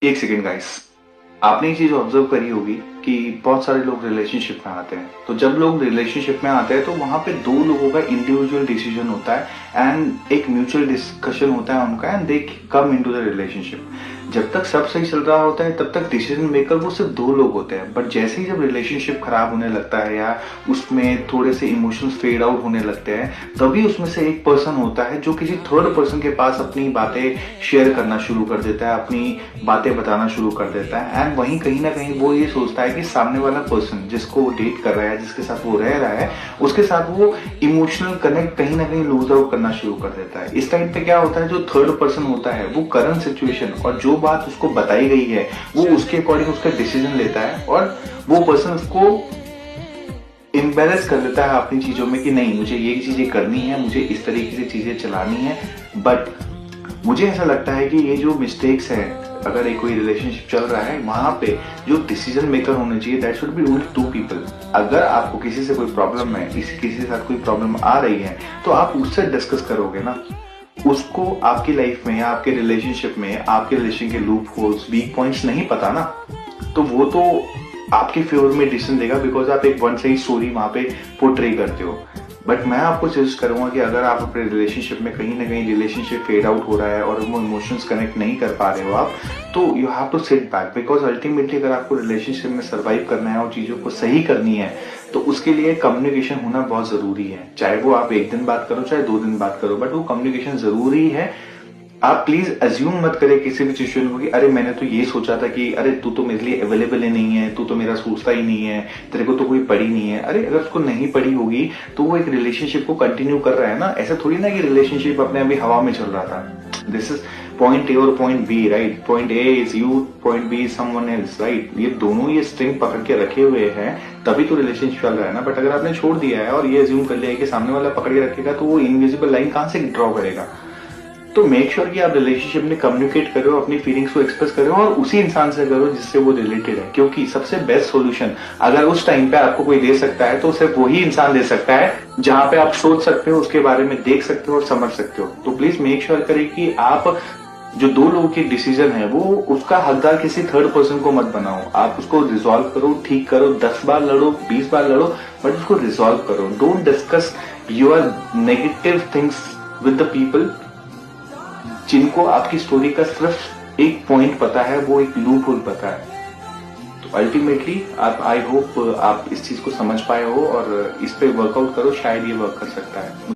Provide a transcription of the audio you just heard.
एक second guys. आपने ये चीज ऑब्जर्व करी होगी कि बहुत सारे लोग रिलेशनशिप में आते हैं। तो जब लोग रिलेशनशिप में आते हैं तो वहां पे दो लोगों का इंडिविजुअल डिसीजन होता है एंड एक म्यूचुअल डिस्कशन होता है उनका and they come into the relationship. जब तक सब सही चल रहा होता है तब तक डिसीजन मेकर वो सिर्फ दो लोग होते हैं, बट जैसे ही जब रिलेशनशिप खराब होने लगता है या उसमें थोड़े से इमोशंस फेड आउट होने लगते हैं, तभी उसमें से एक पर्सन होता है जो किसी थर्ड पर्सन के पास अपनी बातें शेयर करना शुरू कर देता है, अपनी बातें बताना शुरू कर देता है। एंड वहीं कहीं ना कहीं वो ये सोचता है कि सामने वाला पर्सन जिसको वो डेट कर रहा है, जिसके साथ वो रह रहा है, उसके साथ वो इमोशनल कनेक्ट कहीं ना कहीं लूज आउट करना शुरू कर देता है। इस टाइम पे क्या होता है, जो थर्ड पर्सन होता है वो करंट सिचुएशन और जो बात उसको बताई गई है वो उसके अकॉर्डिंग उसका डिसीजन लेता है और वो पर्सन उसको एम्बेरस कर देता है अपनी चीजों में कि नहीं, मुझे ये चीजें करनी है, मुझे इस तरीके से चीजें चलानी है। बट मुझे ऐसा लगता है कि ये जो मिस्टेक्स है, अगर एक कोई रिलेशनशिप चल रहा है वहां पे जो डिसीजन मेकर होने चाहिए that should be only two people. अगर आपको किसी से कोई प्रॉब्लम है, किसी के साथ कोई प्रॉब्लम आ रही है, तो आप उससे डिस्कस करोगे ना। उसको आपकी लाइफ में या आपके रिलेशनशिप में आपके रिलेशन के लूप होल्स, वीक पॉइंट्स नहीं पता ना, तो वो तो आपके फेवर में डिसीजन देगा बिकॉज आप एक वन साइड स्टोरी वहां पे पोर्ट्रे करते हो। बट मैं आपको सजेस्ट करूंगा कि अगर आप अपने रिलेशनशिप में कहीं ना कहीं रिलेशनशिप फेड आउट हो रहा है और वो इमोशंस कनेक्ट नहीं कर पा रहे हो आप, तो you have to sit back because ultimately अगर आपको रिलेशनशिप में सर्वाइव करना है और चीजों को सही करनी है तो उसके लिए कम्युनिकेशन होना बहुत जरूरी है। चाहे वो आप एक दिन बात करो चाहे 2 दिन बात करो, बट वो कम्युनिकेशन जरूरी है। आप प्लीज अज्यूम मत करें किसी भी सिचुएशन को कि अरे मैंने तो ये सोचा था कि अरे तू तो मेरे लिए अवेलेबल ही नहीं है, तू तो मेरा सोचता ही नहीं है, तेरे को तो कोई पड़ी नहीं है। अरे अगर उसको नहीं पड़ी होगी तो वो एक रिलेशनशिप को कंटिन्यू कर रहा है ना। ऐसा थोड़ी ना कि रिलेशनशिप अपने अभी हवा में चल रहा था। दिस इज पॉइंट ए और point B, right? Point A is you, point B is someone else, right? ये दोनों ये स्ट्रिंग पकड़ के रखे हुए हैं तभी तो रिलेशनशिप चल रहा है ना। बट अगर आपने छोड़ दिया है और ये अज्यूम कर लिया है कि सामने वाला पकड़ के रखेगा तो वो इनविजिबल लाइन कहां से ड्रॉ करेगा? तो मेक श्योर कि आप रिलेशनशिप में कम्युनिकेट करो, अपनी फीलिंग्स को एक्सप्रेस करो और उसी इंसान से करो जिससे वो रिलेटेड है। क्योंकि सबसे बेस्ट सॉल्यूशन अगर उस टाइम पे आपको कोई दे सकता है तो सिर्फ वही इंसान दे सकता है जहां पे आप सोच सकते हो, उसके बारे में देख सकते हो और समझ सकते हो। तो प्लीज मेक श्योर करें कि आप जो दो लोगों की डिसीजन है वो उसका हकदार किसी थर्ड पर्सन को मत बनाओ। आप उसको रिजॉल्व करो, ठीक करो, 10 बार लड़ो, 20 बार लड़ो, बट उसको रिजॉल्व करो। Don't discuss your negative things with the people जिनको आपकी स्टोरी का सिर्फ एक पॉइंट पता है, वो एक लूप होल पता है। तो अल्टीमेटली आप, आई होप आप इस चीज को समझ पाए हो और इस पे वर्कआउट करो, शायद ये वर्क कर सकता है।